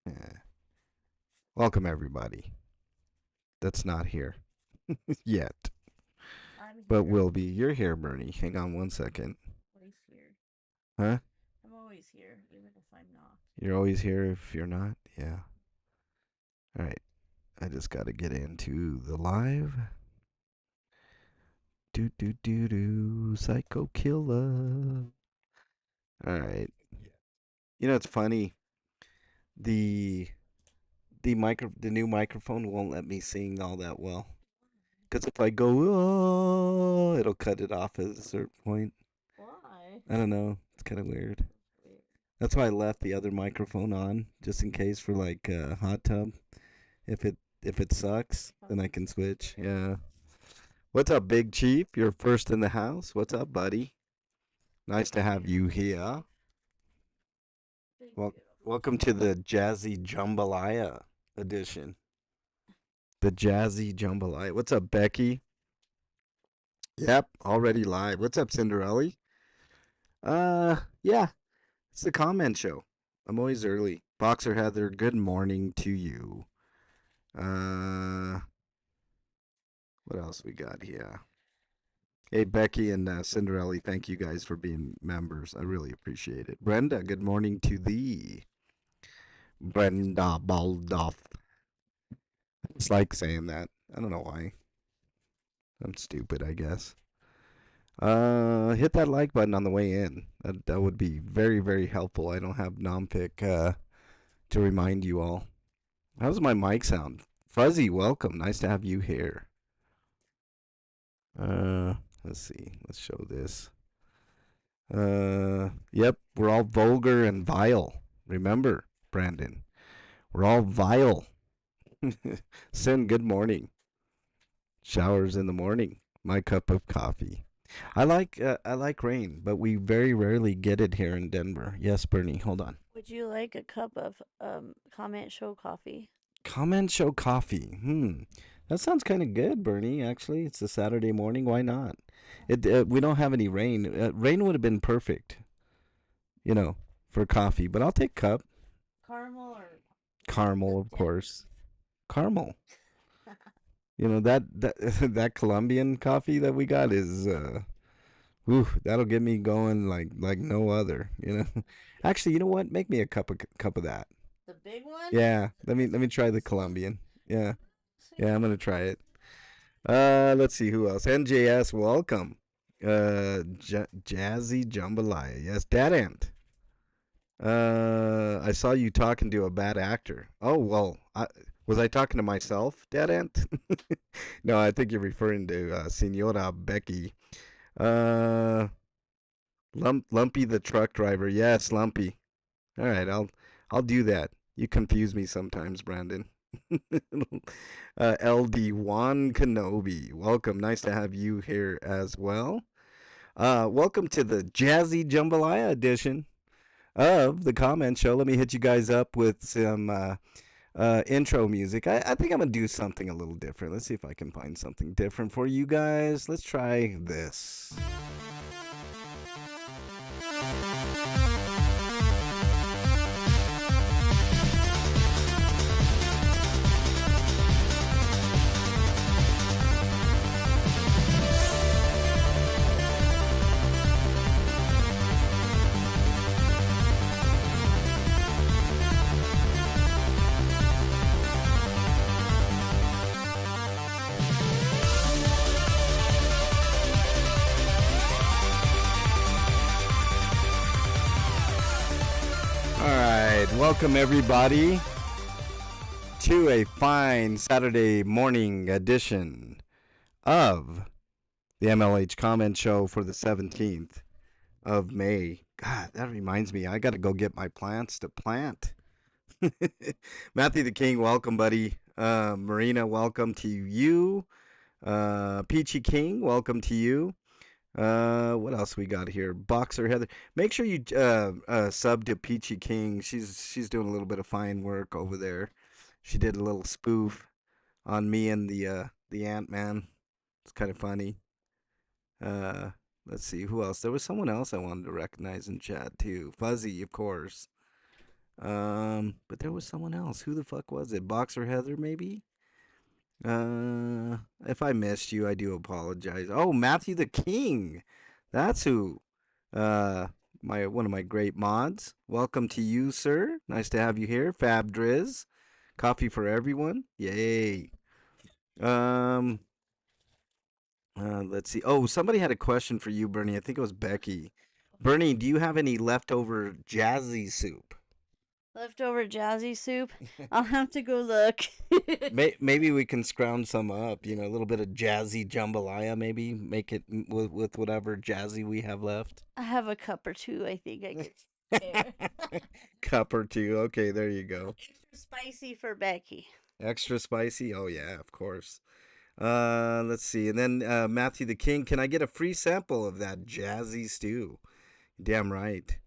Yeah. Welcome everybody that's not here yet, I'm but here. will be. You're here, Bernie. Hang on one second. Always here. Huh? I'm always here, even if I'm not. You're always here if you're not? Yeah. All right. I just got to get into the live. Do do do do. Psycho killer. All right. You know it's funny. The the new microphone won't let me sing all that well. Because if I go, oh, it'll cut it off at a certain point. Why? I don't know. It's kind of weird. Weird. That's why I left the other microphone on, just in case for like hot tub. If it sucks, then I can switch. Yeah. What's up, Big Chief? You're first in the house. What's up, buddy? Nice to have you here. Big Well, beautiful. welcome to the Jazzy Jambalaya edition. The Jazzy Jambalaya. What's up, Becky? Yep, already live. What's up, Cinderella? Yeah, it's the comment show. I'm always early. Boxer Heather, good morning to you. Uh, what else we got here? Hey, Becky and Cinderella, thank you guys for being members. I really appreciate it. Brenda, good morning to thee. Brenda Baldoff. It's like saying that. I don't know why. I'm stupid, I guess. Hit that like button on the way in. That would be very, very helpful. I don't have Nompic to remind you all. How's my mic sound? Fuzzy, welcome. Nice to have you here. Uh, let's see. Let's show this. Yep, we're all vulgar and vile. Remember, Brandon, we're all vile. Sin, good morning. Showers in the morning. My cup of coffee. I like rain, but we very rarely get it here in Denver. Yes, Bernie, hold on. Would you like a cup of comment show coffee? Comment show coffee. That sounds kind of good, Bernie. Actually, it's a Saturday morning. Why not? It we don't have any rain. Rain would have been perfect, you know, for coffee. But I'll take cup. Caramel or Caramel, the of depths? course. Caramel. You know that that Colombian coffee that we got is whew, that'll get me going like no other, you know. Actually, you know what? Make me a cup of that. The big one? Yeah, let me try the Sweet. Colombian. Yeah. Sweet. Yeah, I'm gonna try it. Let's see who else. NJS, welcome. Jazzy Jambalaya. Yes, Dad Ant. I saw you talking to a bad actor. Oh well, was I talking to myself, Dad Ant? No, I think you're referring to Senora Becky. Uh, Lumpy the truck driver. Yes, Lumpy. All right, I'll do that. You confuse me sometimes, Brandon. LD Juan Kenobi, welcome. Nice to have you here as well. Welcome to the Jazzy Jambalaya edition of the comment show. Let me hit you guys up with some intro music. I think I'm gonna do something a little different. Let's see if I can find something different for you guys. Let's try this. All right, welcome everybody to a fine Saturday morning edition of the MLH Comment Show for the 17th of May. God, that reminds me, I got to go get my plants to plant. Matthew the King, welcome, buddy. Marina, welcome to you. Peachy King, welcome to you. What else we got here? Boxer Heather. Make sure you sub to Peachy King. She's doing a little bit of fine work over there. She did a little spoof on me and the Ant Man. It's kind of funny. Uh, let's see who else. There was someone else I wanted to recognize in chat too. Fuzzy, of course. But there was someone else. Who the fuck was it? Boxer Heather, maybe? Uh, if I missed you, I do apologize. Oh, Matthew the King. That's who. Uh, my one of my great mods. Welcome to you, sir. Nice to have you here. Fab Driz. Coffee for everyone. Yay. Um, let's see. Oh, somebody had a question for you, Bernie. I think it was Becky. Bernie, do you have any leftover jazzy soup? Leftover jazzy soup. I'll have to go look. Maybe we can scrounge some up. A little bit of jazzy jambalaya. Maybe make it with whatever jazzy we have left. I have a cup or two. I think I could spare. Cup or two. Okay, there you go. Extra spicy for Becky. Extra spicy. Oh yeah, of course. Let's see. And then Matthew the King, can I get a free sample of that jazzy stew? Damn right.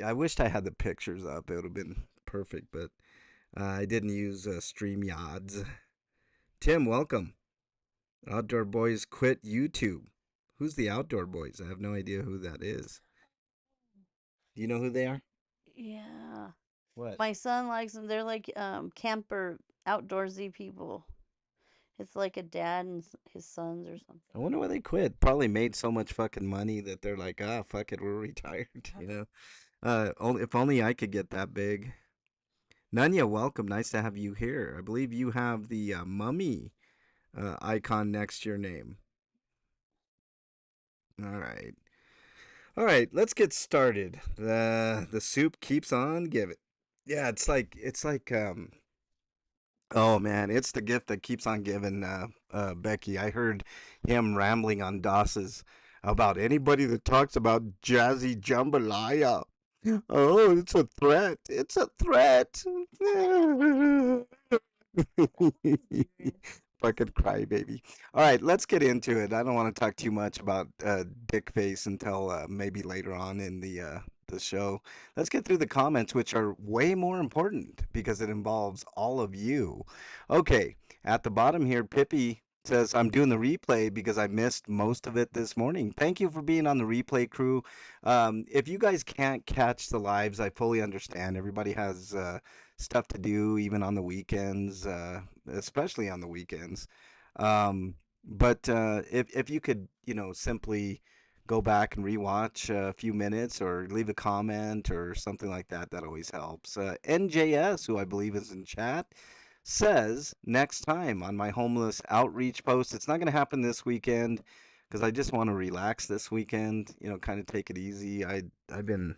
I wished I had the pictures up. It would have been perfect, but I didn't use StreamYards. Tim, welcome. Outdoor Boys quit YouTube. Who's the Outdoor Boys? I have no idea who that is. You know who they are? Yeah. What? My son likes them. They're like camper outdoorsy people. It's like a dad and his sons or I something. wonder why they quit. Probably made so much fucking money that they're like, fuck it, we're retired. If only I could get that big. Nanya, welcome. Nice to have you here. I believe you have the mummy icon next to your name. All right. All right, let's get started. The soup keeps on giving. Yeah, it's like oh man, it's the gift that keeps on giving, Becky. I heard him rambling on DOS's about anybody that talks about jazzy jambalaya. Oh, it's a threat. It's a threat. Fucking crybaby. All right, let's get into it. I don't want to talk too much about Dick Face until maybe later on in the show. Let's get through the comments, which are way more important because it involves all of you. Okay, at the bottom here, Pippi says, I'm doing the replay because I missed most of it this morning. Thank you for being on the replay crew. If you guys can't catch the lives, I fully understand. Everybody has stuff to do, even on the weekends, especially on the weekends. But if you could, simply go back and rewatch a few minutes or leave a comment or something like that, that always helps. NJS, who I believe is in chat, says next time on my homeless outreach post. It's not going to happen this weekend because I just want to relax this weekend. Kind of take it easy. I've been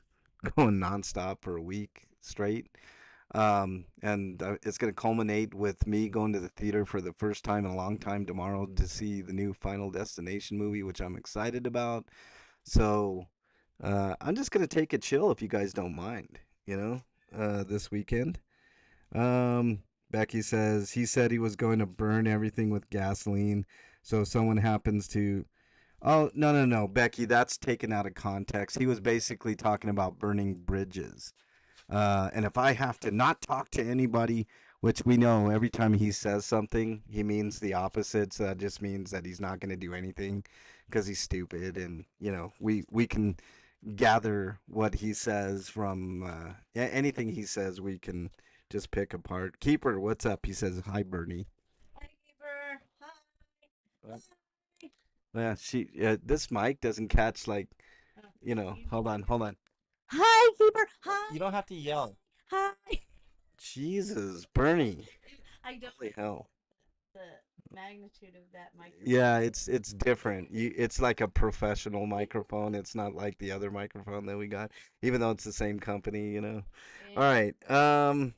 going nonstop for a week straight. And it's going to culminate with me going to the theater for the first time in a long time tomorrow to see the new Final Destination movie, which I'm excited about. So I'm just going to take it chill if you guys don't mind, this weekend. Um, Becky says he said he was going to burn everything with gasoline. So if someone happens to. Oh, no, no, no, Becky, that's taken out of context. He was basically talking about burning bridges. And if I have to not talk to anybody, which we know every time he says something, he means the opposite. So that just means that he's not going to do anything because he's stupid. And, we can gather what he says from anything he says, we can just pick apart. Keeper, what's up? He says, hi, Bernie. Hi, Keeper. Hi. What? Yeah, this mic doesn't catch like, hold on, hold on. Hi, Keeper. Hi. You don't have to yell. Hi. Jesus, Bernie. I don't Holy hell. the magnitude of that microphone. Yeah, it's different. It's like a professional microphone. It's not like the other microphone that we got, even though it's the same company. All Yeah. right.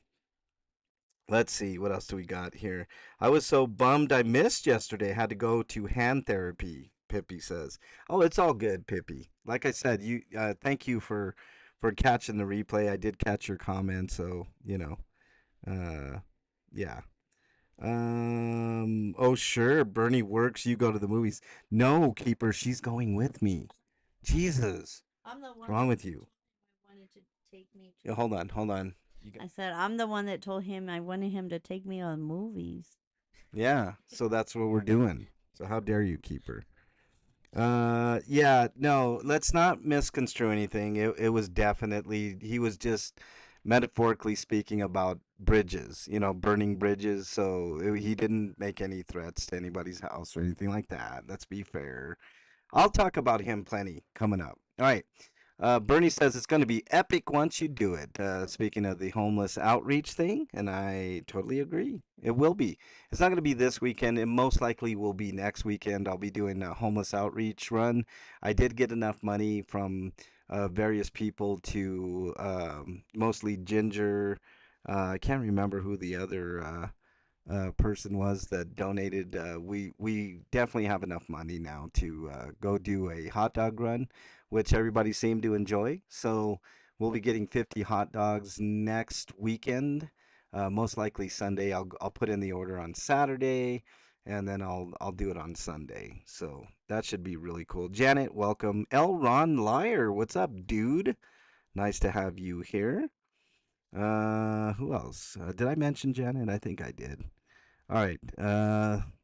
Let's see. What else do we got here? I was so bummed I missed yesterday. I had to go to hand therapy, Pippi says. Oh, it's all good, Pippi. Like I said, thank you for catching the replay. I did catch your comment, so, yeah. Oh sure, Bernie works, you go to the movies. No, Keeper, she's going with me. Jesus. I'm the What's one wrong that with you? wanted to take me Yeah, to. hold on, hold on. I said I'm the one that told him I wanted him to take me on movies. Yeah, so that's what we're doing. So how dare you, Keeper? Yeah, no, let's not misconstrue anything. It was definitely he was just metaphorically speaking about bridges, burning bridges. So he didn't make any threats to anybody's house or anything like that. Let's be fair. I'll talk about him plenty coming up. All right. Bernie says it's going to be epic once you do it. Speaking of the homeless outreach thing, and I totally agree. It will be. It's not going to be this weekend. It most likely will be next weekend. I'll be doing a homeless outreach run. I did get enough money from various people to mostly Ginger. I can't remember who the other person was that donated. We definitely have enough money now to go do a hot dog run, which everybody seemed to enjoy. So we'll be getting 50 hot dogs next weekend. Most likely Sunday. I'll put in the order on Saturday, and then I'll do it on Sunday. So that should be really cool. Janet, welcome. L. Ron Liar, what's up, dude? Nice to have you here. Who else? Did I mention Janet? I think I did. All right,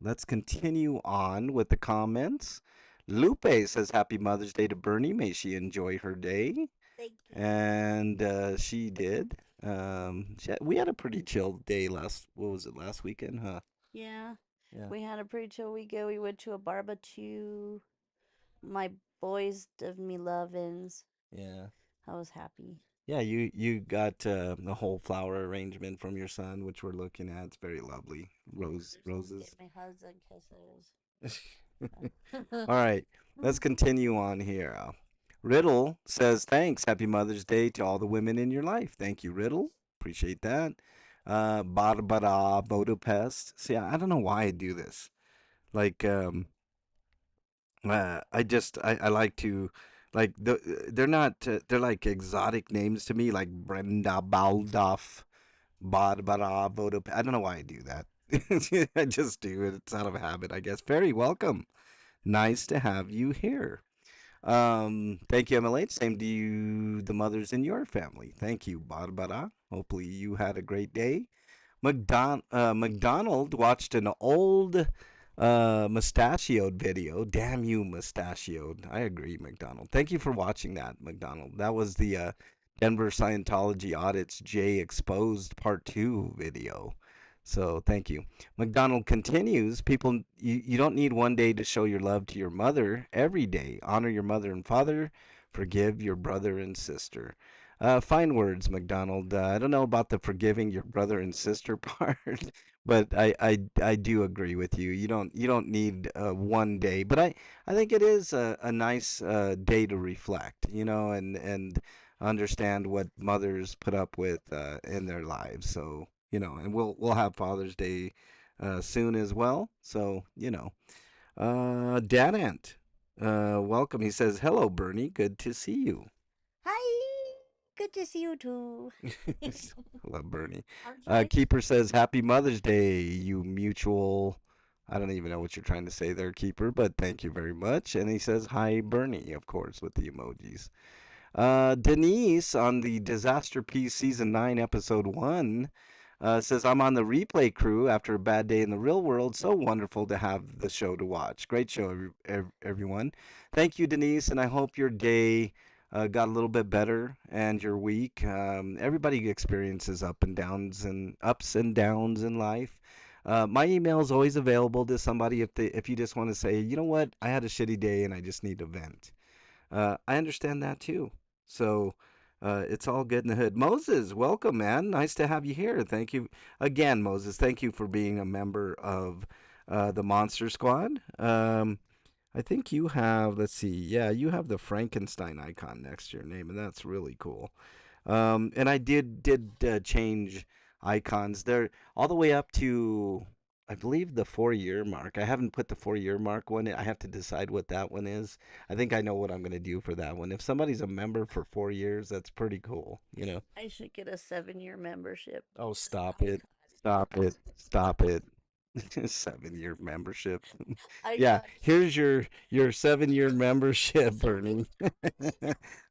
let's continue on with the comments. Lupe says Happy Mother's Day to Bernie. May she enjoy her day. Thank you. And she did. We had a pretty chill day what was it, last weekend, huh? Yeah, Yeah, we had a pretty chill weekend. We went to a barbecue. My boys of me lovins. yeah. I was happy. Yeah, you got the whole flower arrangement from your son, which we're looking at. It's very lovely. Get Roses. my hugs and kisses. All right, let's continue on here. Riddle says, thanks. Happy Mother's Day to all the women in your life. Thank you, Riddle. Appreciate that. Barbara Budapest. See, I don't know why I do this. Like, I like to, like, they're not, they're like exotic names to me, like Brenda Baldoff, Barbara Budapest. I don't know why I do that. I just do it. It's out of habit, I guess. Very welcome. Nice to have you here. Thank you, MLH. Same to you, the mothers in your family. Thank you, Barbara. Hopefully you had a great day. McDonald watched an old mustachioed video. Damn you, mustachioed. I agree, McDonald. Thank you for watching that, McDonald. That was the Denver Scientology Audits J Exposed Part 2 video. So thank you. McDonald continues, people, you don't need one day to show your love to your mother. Every day, honor your mother and father. Forgive your brother and sister. Fine words, McDonald. I don't know about the forgiving your brother and sister part, but I do agree with you. You don't need one day, but I think it is a nice day to reflect, and understand what mothers put up with in their lives. So and we'll have Father's Day soon as well. So Dad Ant, welcome. He says, "Hello, Bernie. Good to see you." Hi, good to see you too. Love Bernie. I'm trying. Keeper says, Happy Mother's Day, you mutual. I don't even know what you're trying to say there, Keeper, but thank you very much. And he says, Hi, Bernie, of course, with the emojis. Denise on the Disaster Piece Season 9, Episode 1 says, I'm on the replay crew after a bad day in the real world. So wonderful to have the show to watch. Great show, everyone. Thank you, Denise, and I hope your day got a little bit better and your week. Everybody experiences ups and downs in life. My email is always available to somebody if you just want to say, you know what, I had a shitty day and I just need to vent. I understand that too. So it's all good in the hood. Moses, welcome, man. Nice to have you here. Thank you again, Moses. Thank you for being a member of the Monster Squad. I think you have, let's see, yeah, you have the Frankenstein icon next to your name, and that's really cool. And I did change icons. They're all the way up to, I believe, the 4 year mark. I haven't put the 4 year mark one. I have to decide what that one is. I think I know what I'm gonna do for that one. If somebody's a member for 4 years, that's pretty cool. I should get a 7-year membership. Oh, Just stop it! icon. Stop it! Stop it! 7-year membership. I Yeah, got here's your 7-year membership, Bernie.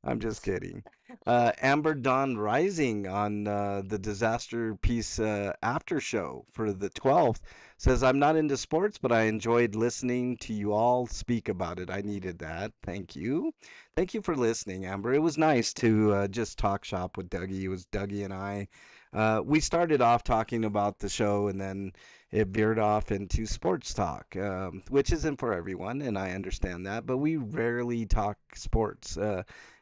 I'm just kidding. Amber Dawn Rising on the Disaster Piece after show for the 12th says, I'm not into sports, but I enjoyed listening to you all speak about it. I needed that. Thank you. Thank you for listening, Amber. It was nice to just talk shop with Dougie. It was Dougie and I. We started off talking about the show, and then it veered off into sports talk, which isn't for everyone, and I understand that. But we rarely talk sports,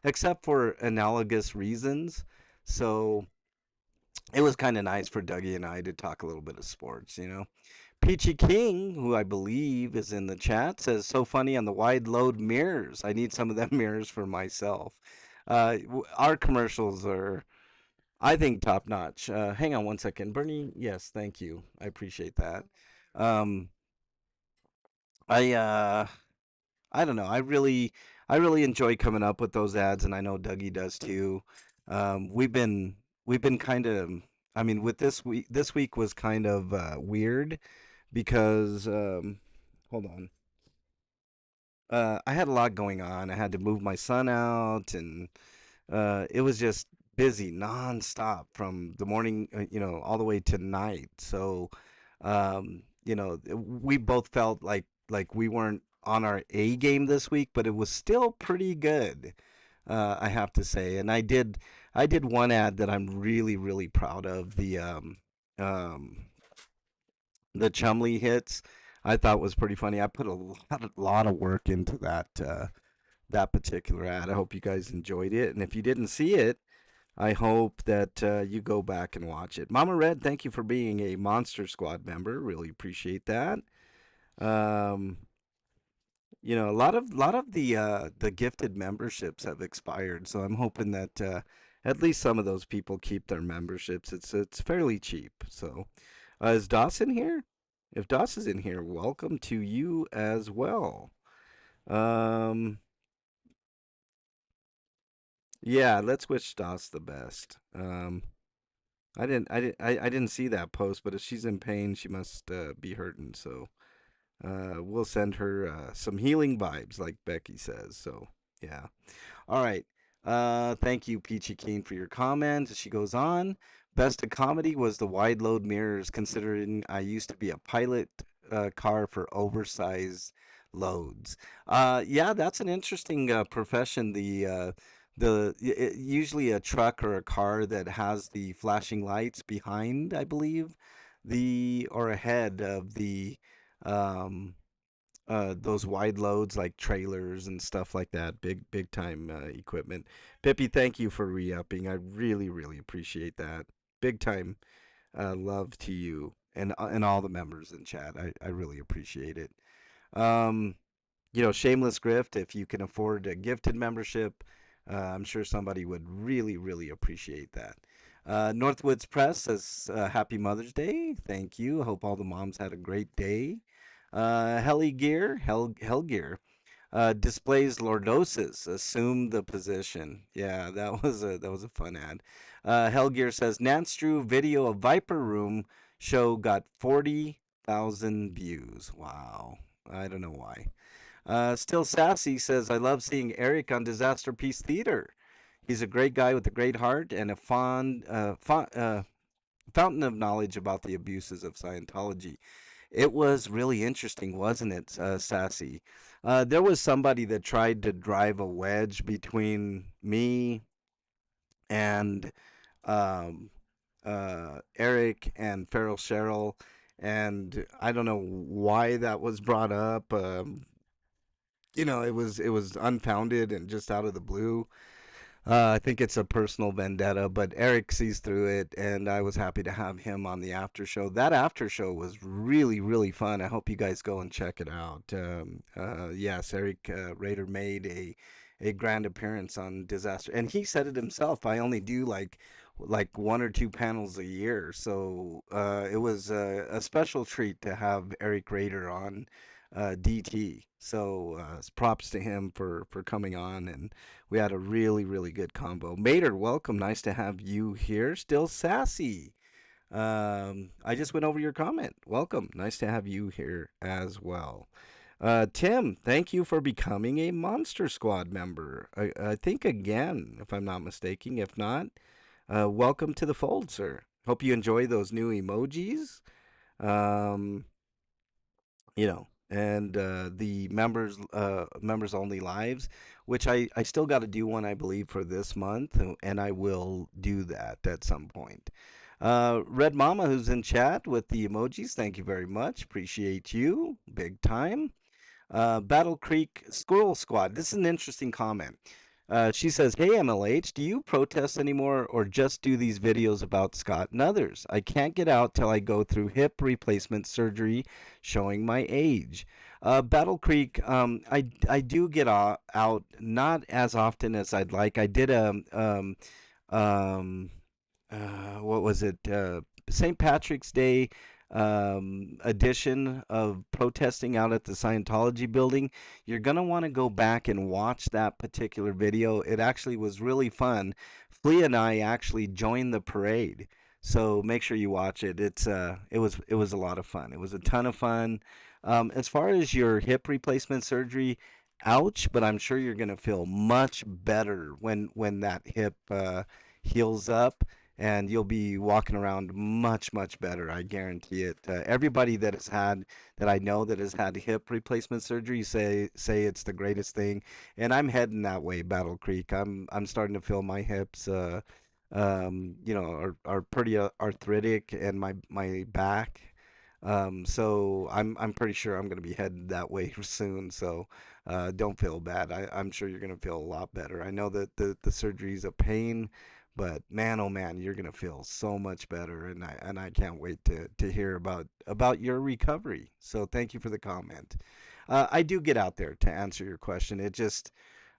except for analogous reasons. So it was kind of nice for Dougie and I to talk a little bit of sports. Peachy King, who I believe is in the chat, says, so funny on the wide load mirrors. I need some of them mirrors for myself. Our commercials are, I think, top notch. Hang on one second. Bernie, yes, thank you. I appreciate that. Um, I I don't know. I really enjoy coming up with those ads, and I know Dougie does too. We've been kind of, I mean, with this week was kind of weird because hold on. I had a lot going on. I had to move my son out, and it was just busy nonstop from the morning, all the way to night. So, we both felt like we weren't on our A game this week, but it was still pretty good, I have to say. And I did one ad that I'm really, really proud of. Um, the Chumley hits, I thought was pretty funny. I put a lot of work into that particular ad. I hope you guys enjoyed it. And if you didn't see it, I hope that you go back and watch it. Mama Red, thank you for being a Monster Squad member. Really appreciate that. Um, a lot of the gifted memberships have expired, so I'm hoping that at least some of those people keep their memberships. It's fairly cheap. So, is Dawson here? If Doss is in here, welcome to you as well. Um, yeah, let's wish Doss the best. I didn't see that post, but if she's in pain, she must be hurting. So we'll send her some healing vibes, like Becky says. So yeah. All right. Thank you, Peachy Keen, for your comment. She goes on. Best of comedy was the wide load mirrors, considering I used to be a pilot car for oversized loads. Yeah, that's an interesting profession. Usually a truck or a car that has the flashing lights behind, I believe, the or ahead of the um, those wide loads like trailers and stuff like that, big time equipment. Pippi, thank you for re-upping. I really really appreciate that. Big time love to you and all the members in chat. I really appreciate it. Um, shameless grift. If you can afford a gifted membership, I'm sure somebody would really really appreciate that. Northwoods Press says Happy Mother's Day. Thank you. Hope all the moms had a great day. Hell Gear displays lordosis. Assume the position. Yeah, that was a fun ad. Hellgear says Nance Drew video of Viper Room show got 40,000 views. Wow, I don't know why. Still Sassy says I love seeing Eric on Disaster Piece Theater. He's a great guy with a great heart and a fountain of knowledge about the abuses of Scientology. It was really interesting, wasn't it, Sassy? There was somebody that tried to drive a wedge between me and um, Eric and Farrell Cheryl, and I don't know why that was brought up. It was unfounded and just out of the blue. I think it's a personal vendetta, but Eric sees through it, and I was happy to have him on the after show. That after show was really, really fun. I hope you guys go and check it out. Yes, Eric Rader made a grand appearance on Disaster, and he said it himself. I only do like one or two panels a year, so it was a special treat to have Eric Rader on DT. So props to him for coming on, and we had a really really good combo. Mater, welcome. Nice to have you here. Still sassy. I just went over your comment. Welcome. Nice to have you here as well. Tim, thank you for becoming a Monster Squad member. I think again, if I'm not mistaken. If not, welcome to the fold, sir. Hope you enjoy those new emojis. Um, and the members only lives, which I still got to do one, I believe, for this month, and I will do that at some point. Red Mama, who's in chat with the emojis, thank you very much. Appreciate you big time. Battle Creek Squirrel Squad. This is an interesting comment. She says, "Hey MLH, do you protest anymore or just do these videos about Scott and others? I can't get out till I go through hip replacement surgery, showing my age." Battle Creek, I do get out not as often as I'd like. I did um, what was it? St. Patrick's Day edition of protesting out at the Scientology building. You're going to want to go back and watch that particular video. It actually was really fun. Flea and I actually joined the parade. So make sure you watch it. It was a lot of fun. It was a ton of fun. As far as your hip replacement surgery, ouch, but I'm sure you're going to feel much better when that hip heals up, and you'll be walking around much better. I guarantee it. Everybody that I know that has had hip replacement surgery say it's the greatest thing, and I'm heading that way, Battle Creek. I'm starting to feel my hips, are pretty arthritic, and my back. So I'm pretty sure I'm gonna be headed that way soon. So don't feel bad. I'm sure you're gonna feel a lot better. I know that the surgery is a pain, but man, oh man, you're gonna feel so much better, and I can't wait to hear about your recovery. So thank you for the comment. I do get out there to answer your question. It just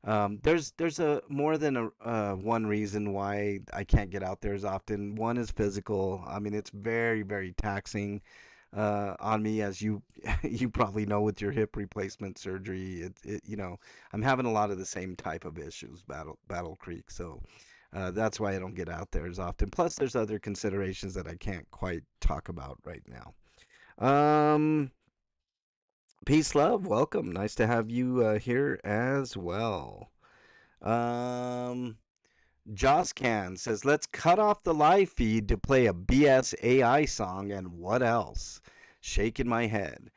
there's a more than a one reason why I can't get out there as often. One is physical. I mean, it's very taxing on me, as you you probably know with your hip replacement surgery. I'm having a lot of the same type of issues, Battle Creek. So that's why I don't get out there as often. Plus, there's other considerations that I can't quite talk about right now. Um, Peace, love, welcome. Nice to have you here as well. Um, Joscan says, "Let's cut off the live feed to play a BS AI song, and what else?" Shaking my head.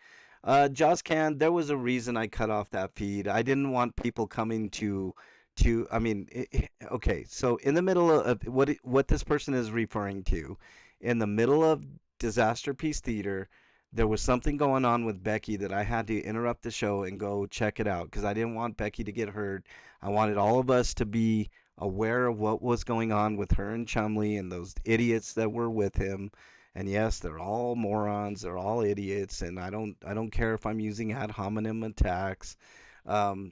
Joscan, there was a reason I cut off that feed. I didn't want people coming I mean, okay, so in the middle of what this person is referring to, in the middle of Disaster Piece Theater, there was something going on with Becky that I had to interrupt the show and go check it out because I didn't want Becky to get hurt. I wanted all of us to be aware of what was going on with her and Chumley and those idiots that were with him. And yes, they're all morons, they're all idiots, and I don't care if I'm using ad hominem attacks,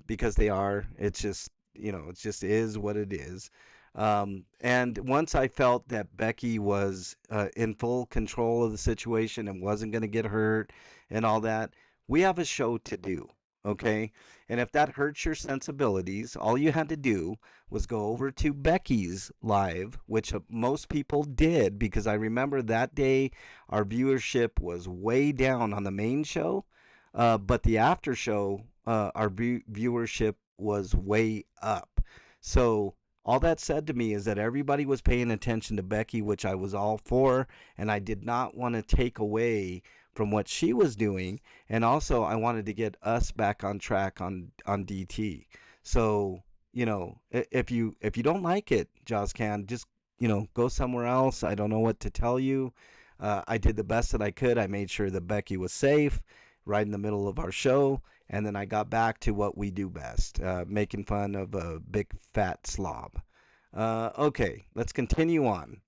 because they are. It's just it just is what it is. And once I felt that Becky was in full control of the situation and wasn't going to get hurt and all that, we have a show to do. Okay. And if that hurts your sensibilities, all you had to do was go over to Becky's live, which most people did, because I remember that day our viewership was way down on the main show. But the after show, our viewership was way up. So all that said to me is that everybody was paying attention to Becky, which I was all for, and I did not want to take away from what she was doing, and also I wanted to get us back on track on DT. So if you don't like it, Jaws can just go somewhere else. I don't know what to tell you. I did the best that I could. I made sure that Becky was safe right in the middle of our show, and then I got back to what we do best, making fun of a big fat slob. Okay, let's continue on.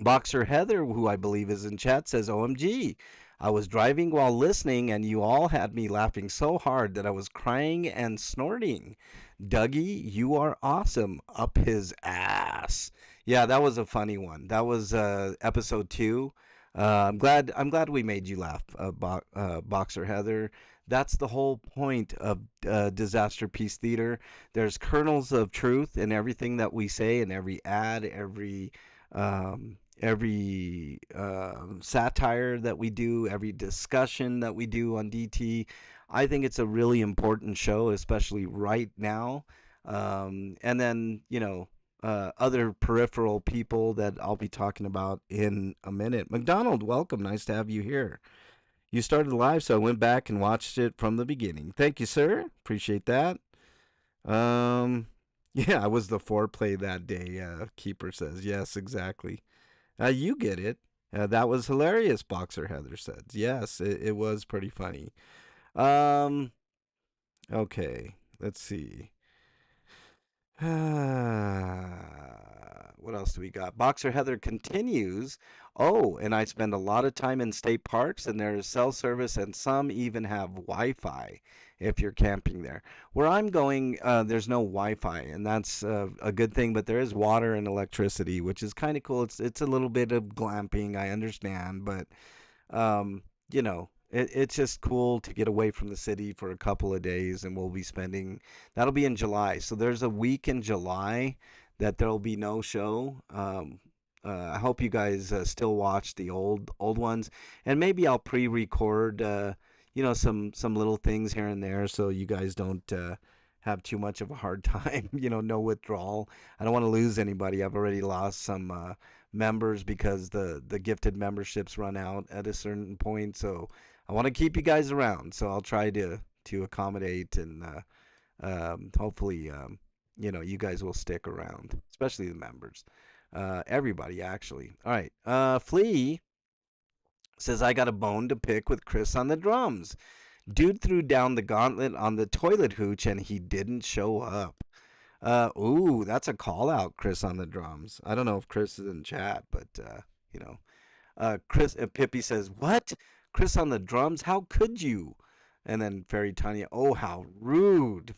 Boxer Heather, who I believe is in chat, says, "OMG, I was driving while listening, and you all had me laughing so hard that I was crying and snorting. Dougie, you are awesome. Up his ass." Yeah, that was a funny one. That was episode 2. I'm glad we made you laugh, Boxer Heather. That's the whole point of Disaster Peace Theater. There's kernels of truth in everything that we say, in every ad, um, every satire that we do, every discussion that we do on DT. I think it's a really important show, especially right now. And then, other peripheral people that I'll be talking about in a minute. McDonald, welcome. Nice to have you here. You started live, so I went back and watched it from the beginning. Thank you, sir. Appreciate that. Um, yeah, I was the foreplay that day. Keeper says yes, exactly. You get it. That was hilarious. Boxer Heather says yes. It was pretty funny. Um, okay, let's see. What else do we got? Boxer Heather continues. Oh, and I spend a lot of time in state parks, and there is cell service, and some even have Wi Fi if you're camping there. Where I'm going, there's no Wi Fi, and that's a good thing, but there is water and electricity, which is kind of cool. It's a little bit of glamping, I understand, but um, it's just cool to get away from the city for a couple of days, and we'll be spending that'll be in July. So there's a week in July that there'll be no show. I hope you guys still watch the old ones, and maybe I'll pre-record, some little things here and there, so you guys don't have too much of a hard time. No withdrawal. I don't want to lose anybody. I've already lost some members because the gifted memberships run out at a certain point. So I want to keep you guys around. So I'll try to accommodate and hopefully you guys will stick around, especially the members. Everybody actually. All right. Flea says I got a bone to pick with Chris on the drums. Dude threw down the gauntlet on the toilet hooch and he didn't show up. Ooh, that's a call out, Chris on the drums. I don't know if Chris is in chat, but you know, Chris Pippi says, "What? Chris on the drums? How could you?" And then Fairy Tanya, "Oh, how rude!"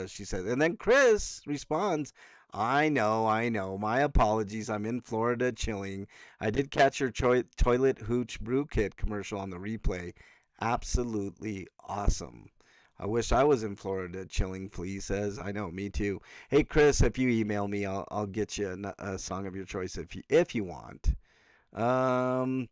She says, and then Chris responds, I know. My apologies. I'm in Florida chilling. I did catch your toilet hooch brew kit commercial on the replay. Absolutely awesome." I wish I was in Florida chilling. Flea says, "I know, me too." Hey, Chris, if you email me, I'll get you a song of your choice if you want. Um,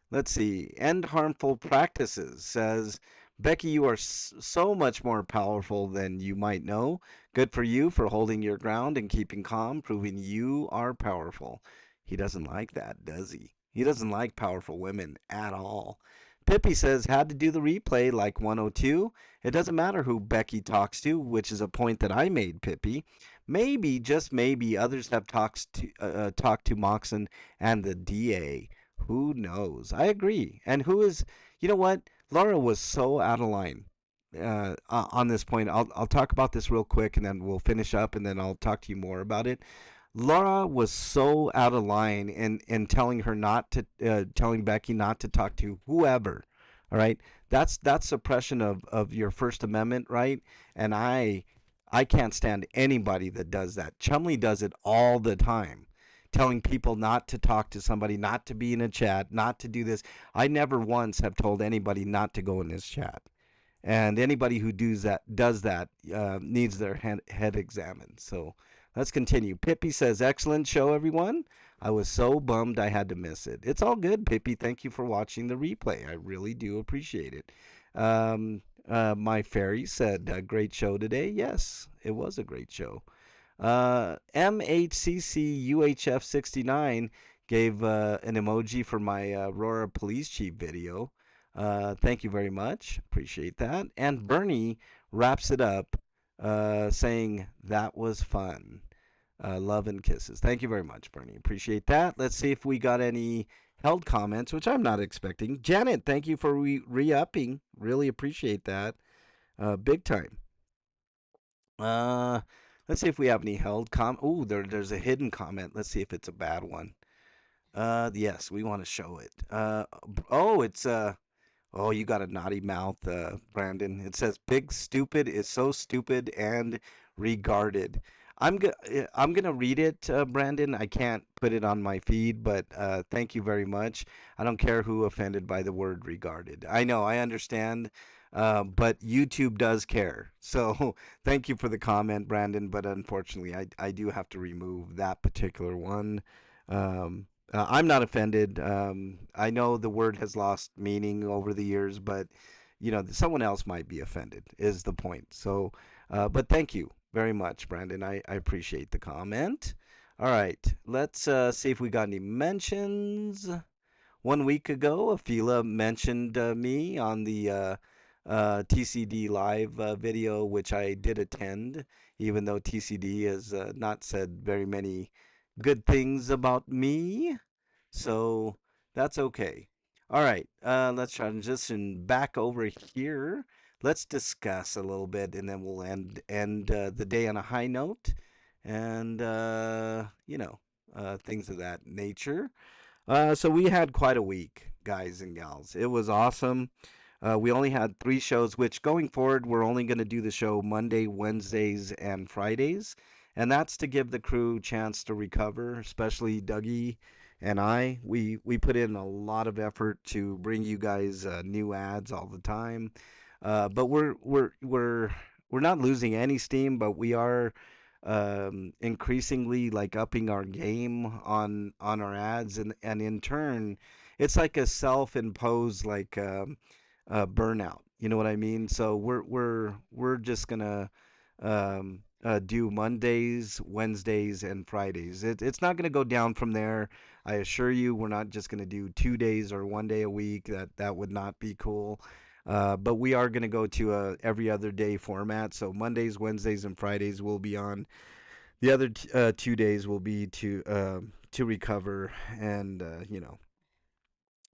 let's see. End harmful practices says, Becky, you are so much more powerful than you might know. Good for you for holding your ground and keeping calm, proving you are powerful. He doesn't like that, does he? He doesn't like powerful women at all. Pippi says, had to do the replay like 102. It doesn't matter who Becky talks to, which is a point that I made, Pippi. Maybe, just maybe, others have talked to Moxon and the DA. Who knows? I agree. And you know what? Laura was so out of line on this point. I'll talk about this real quick and then we'll finish up and then I'll talk to you more about it. Laura was so out of line in telling her not to, telling Becky not to talk to whoever. All right, that's suppression of your First Amendment right, and I can't stand anybody that does that. Chumley does it all the time, telling people not to talk to somebody, not to be in a chat, not to do this. I never once have told anybody not to go in this chat. And anybody who does that needs their head examined. So let's continue. Pippi says, "Excellent show, everyone. I was so bummed I had to miss it." It's all good, Pippi. Thank you for watching the replay. I really do appreciate it. My fairy said, "Great show today." Yes, it was a great show. MHCCUHF69 gave an emoji for my Aurora Police Chief video. Thank you very much. Appreciate that. And Bernie wraps it up saying, "That was fun. Love and kisses." Thank you very much, Bernie. Appreciate that. Let's see if we got any held comments, which I'm not expecting. Janet, thank you for re-upping. Really appreciate that. Big time. Uh, let's see if we have any held Ooh, there's a hidden comment. Let's see if it's a bad one. Yes, we want to show it. Oh, it's Oh, you got a naughty mouth, Brandon. It says "Big Stupid is so stupid and regarded." I'm gonna read it, Brandon. I can't put it on my feed, but thank you very much. I don't care who offended by the word regarded. I know, I understand, but YouTube does care. So thank you for the comment, Brandon. But unfortunately, I do have to remove that particular one. I'm not offended. I know the word has lost meaning over the years, but someone else might be offended. Is the point? So, but thank you very much, Brandon. I appreciate the comment. All right, let's see if we got any mentions. 1 week ago, Afila mentioned me on the TCD live video, which I did attend, even though TCD has not said very many good things about me. So that's okay. All right, let's transition back over here. Let's discuss a little bit, and then we'll end the day on a high note, and things of that nature. So we had quite a week, guys and gals. It was awesome. We only had 3 shows, which going forward, we're only going to do the show Monday, Wednesdays, and Fridays. And that's to give the crew a chance to recover, especially Dougie and I. We put in a lot of effort to bring you guys new ads all the time. But we're not losing any steam, but we are increasingly like upping our game on our ads, and in turn, it's like a self-imposed like burnout. You know what I mean? So we're just gonna do Mondays, Wednesdays, and Fridays. It's not gonna go down from there. I assure you, we're not just gonna do 2 days or one day a week. That would not be cool. But we are going to go to a every other day format. So Mondays, Wednesdays, and Fridays will be on. The other 2 days will be to recover, and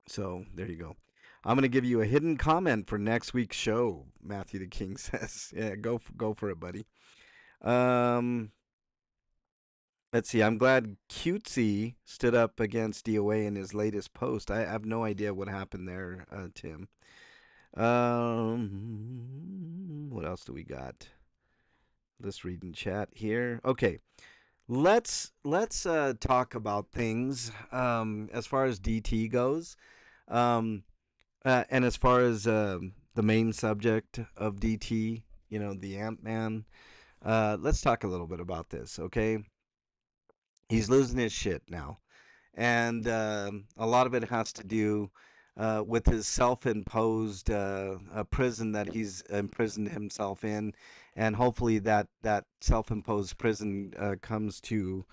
So there you go. I'm gonna give you a hidden comment for next week's show. Matthew the King says, "Yeah, go for it, buddy." Um, let's see. I'm glad Cutesy stood up against DOA in his latest post. I have no idea what happened there, Tim. What else do we got? Let's read in chat here. Okay, let's talk about things as far as DT goes, um, and as far as the main subject of DT, the Ant Man. Let's talk a little bit about this, okay? He's losing his shit now, and a lot of it has to do with his self-imposed prison that he's imprisoned himself in, and hopefully that self-imposed prison comes to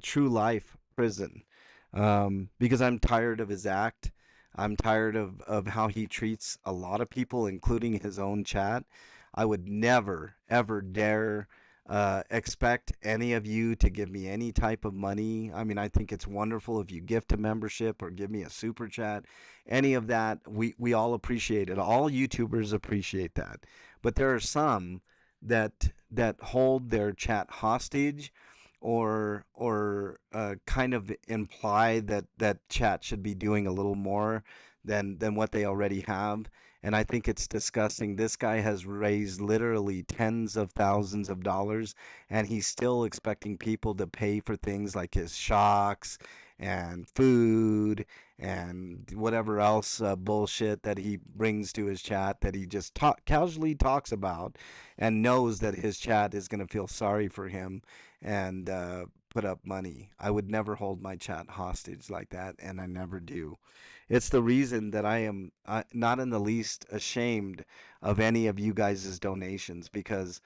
true life prison. Because I'm tired of his act. I'm tired of how he treats a lot of people, including his own chat. I would never, ever dare expect any of you to give me any type of money. I mean, I think it's wonderful if you gift a membership or give me a super chat. Any of that, we all appreciate it. All YouTubers appreciate that. But there are some that hold their chat hostage, or kind of imply that chat should be doing a little more than what they already have. And I think it's disgusting. This guy has raised literally tens of thousands of dollars, and he's still expecting people to pay for things like his shocks and food and whatever else bullshit that he brings to his chat, that he just casually talks about, and knows that his chat is going to feel sorry for him and put up money. I would never hold my chat hostage like that, and I never do. It's the reason that I am not in the least ashamed of any of you guys' donations, because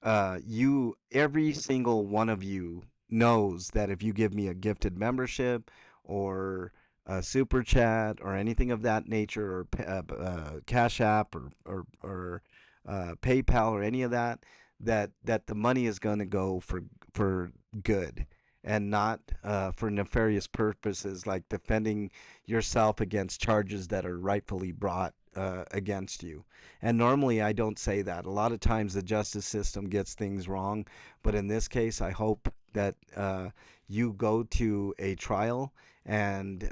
every single one of you knows that if you give me a gifted membership or a super chat or anything of that nature, or Cash App, or PayPal or any of that, that the money is going to go for good, and not for nefarious purposes like defending yourself against charges that are rightfully brought against you. And normally I don't say that. A lot of times the justice system gets things wrong, but in this case, I hope that you go to a trial, and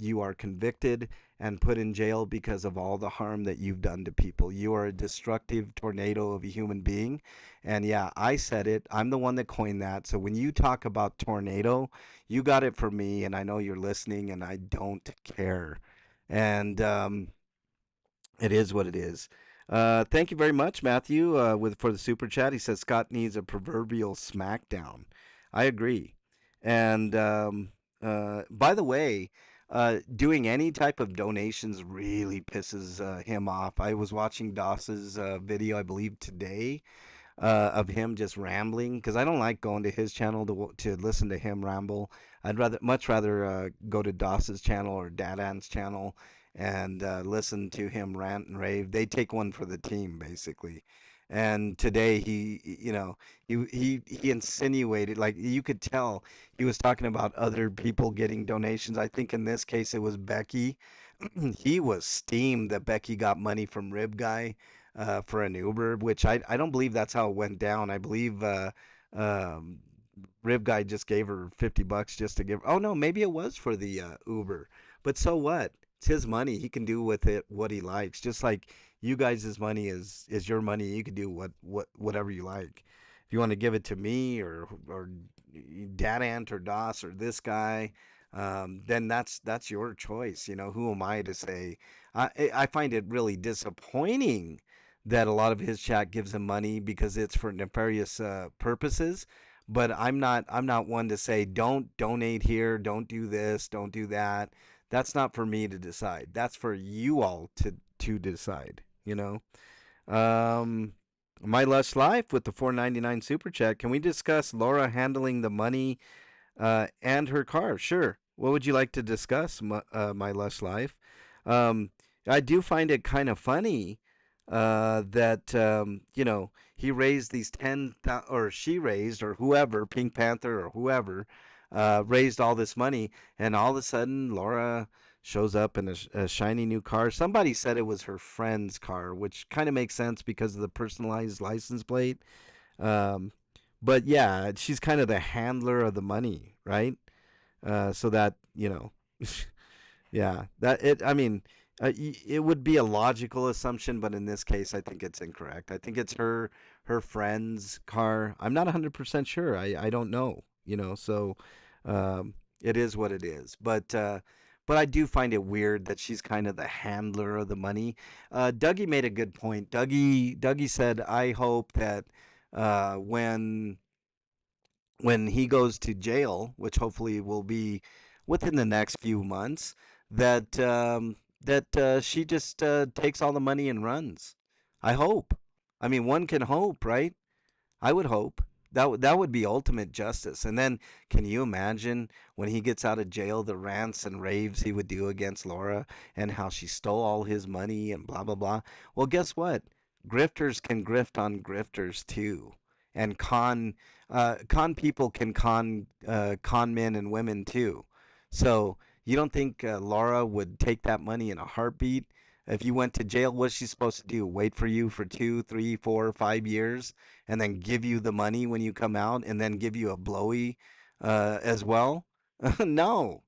you are convicted and put in jail because of all the harm that you've done to people. You are a destructive tornado of a human being. And yeah, I said it. I'm the one that coined that. So when you talk about tornado, you got it from me, and I know you're listening, and I don't care. And it is what it is. Thank you very much, Matthew, for the super chat. He says Scott needs a proverbial smackdown. I agree, and By the way, doing any type of donations really pisses him off. I was watching Doss's video, I believe today, of him just rambling because I don't like going to his channel to listen to him ramble. I'd much rather go to Doss's channel or Dadan's channel and listen to him rant and rave. They take one for the team basically. And today he insinuated, like you could tell he was talking about other people getting donations. I think in this case it was Becky. He was steamed that Becky got money from Rib Guy for an Uber, which I don't believe that's how it went down. I believe um, Rib Guy just gave her $50 just to give. Oh no, maybe it was for the Uber. But so what? It's his money. He can do with it what he likes. Just like you guys' money is your money. You can do whatever you like. If you want to give it to me or Dad Ant or Doss or this guy, then that's your choice. You know, who am I to say? I find it really disappointing that a lot of his chat gives him money because it's for nefarious purposes. But I'm not one to say don't donate here, don't do this, don't do that. That's not for me to decide. That's for you all to decide. You know. Um, My Lush Life with the 4.99 super chat. Can we discuss Laura handling the money and her car? Sure. What would you like to discuss, My Lush Life? Um, I do find it kind of funny that he raised these or she raised, or whoever, Pink Panther or whoever, raised all this money, and all of a sudden Laura shows up in a shiny new car. Somebody said it was her friend's car, which kind of makes sense because of the personalized license plate. Um, but yeah, she's kind of the handler of the money, right? So that yeah, that it. I mean, it would be a logical assumption, but in this case, I think it's incorrect. I think it's her friend's car. I'm not 100% sure. I don't know. So it is what it is. But I do find it weird that she's kind of the handler of the money. Dougie made a good point. Dougie said, "I hope that when he goes to jail, which hopefully will be within the next few months, that she just takes all the money and runs. I hope. I mean, one can hope, right? I would hope. That would be ultimate justice. And then, can you imagine when he gets out of jail, the rants and raves he would do against Laura and how she stole all his money and blah blah blah? Well, guess what? Grifters can grift on grifters too, and con people can con men and women too. So you don't think Laura would take that money in a heartbeat? If you went to jail, what's she supposed to do? Wait for you for 2, 3, 4, 5 years, and then give you the money when you come out, and then give you a blowy as well? No,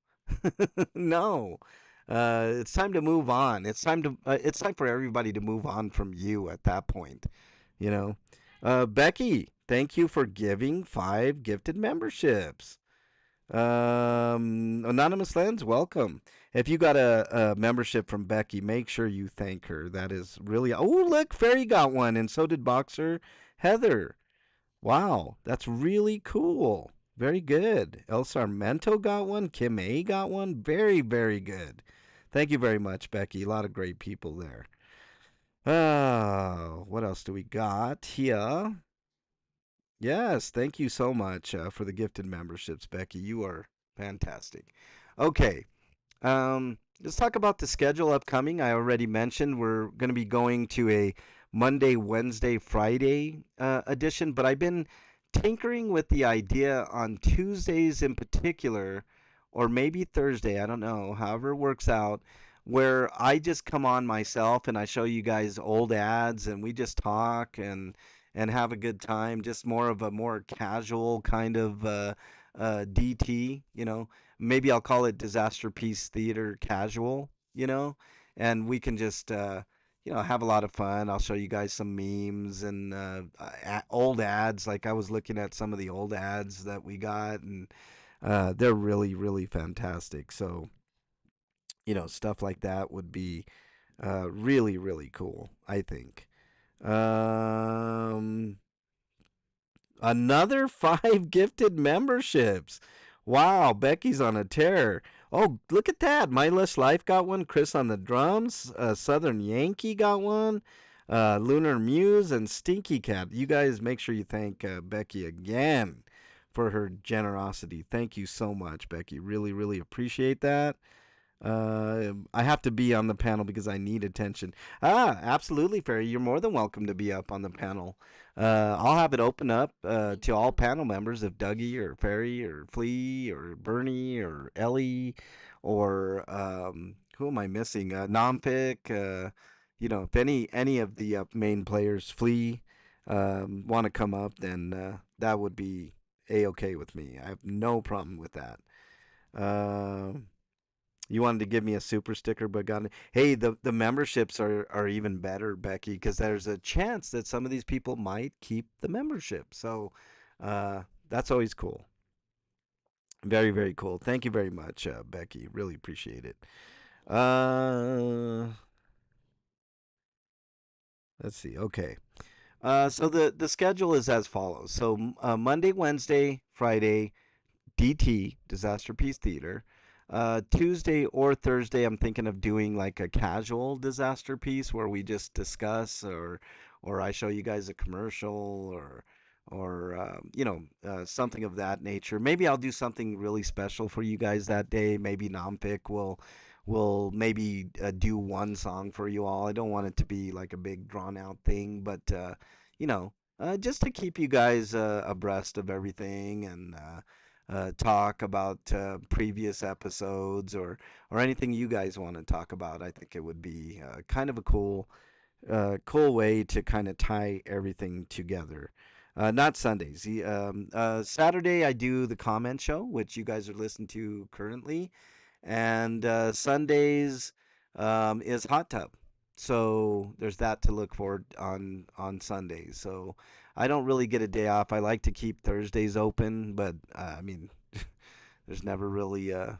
no. It's time to move on. It's time for everybody to move on from you at that point. You know. Becky, thank you for giving 5 gifted memberships. Anonymous Lens, welcome. If you got a membership from Becky, make sure you thank her. That is really. Oh, look, Fairy got one, and so did Boxer Heather. Wow, that's really cool. Very good. El Sarmento got one. Kim A got one. Very, very good. Thank you very much, Becky. A lot of great people there. What else do we got here? Yes, thank you so much for the gifted memberships, Becky. You are fantastic. Okay, let's talk about the schedule upcoming. I already mentioned we're going to be going to a Monday, Wednesday, Friday edition, but I've been tinkering with the idea on Tuesdays in particular, or maybe Thursday, I don't know, however it works out, where I just come on myself and I show you guys old ads and we just talk and have a good time, just more casual kind of DT, maybe I'll call it Disaster Piece Theater Casual, and we can just, have a lot of fun. I'll show you guys some memes and old ads. Like I was looking at some of the old ads that we got, and they're really, really fantastic. So, stuff like that would be really, really cool, I think. Um, Another 5 gifted memberships. Wow, Becky's on a tear. Oh, look at that. My Lush Life got one. Chris on the drums. Southern Yankee got one. Lunar Muse and Stinky Cat. You guys make sure you thank Becky again for her generosity. Thank you so much, Becky. Really, really appreciate that. I have to be on the panel because I need attention. Ah, absolutely, Ferry. You're more than welcome to be up on the panel. I'll have it open up Thank to all you. panel members if Dougie or Ferry or Flea or Bernie or Ellie or who am I missing? Nompic. If any of the main players, Flea, want to come up, then that would be a okay with me. I have no problem with that. Um you wanted to give me a super sticker, but got it. Hey, the memberships are even better, Becky, because there's a chance that some of these people might keep the membership. So that's always cool. Very, very cool. Thank you very much, Becky. Really appreciate it. Uh, let's see. Okay. So the schedule is as follows. So Monday, Wednesday, Friday, DT, Disaster Peace Theater. Tuesday or Thursday, I'm thinking of doing like a casual disaster piece where we just discuss, or I show you guys a commercial, or something of that nature. Maybe I'll do something really special for you guys that day. Maybe Nompic will maybe do one song for you all. I don't want it to be like a big drawn out thing, but just to keep you guys abreast of everything and talk about previous episodes or anything you guys want to talk about. I think it would be kind of a cool way to kind of tie everything together. Not Sundays. Saturday I do the comment show, which you guys are listening to currently, and Sundays is hot tub. So there's that to look forward on Sundays. So I don't really get a day off. I like to keep Thursdays open, but I mean, there's never really a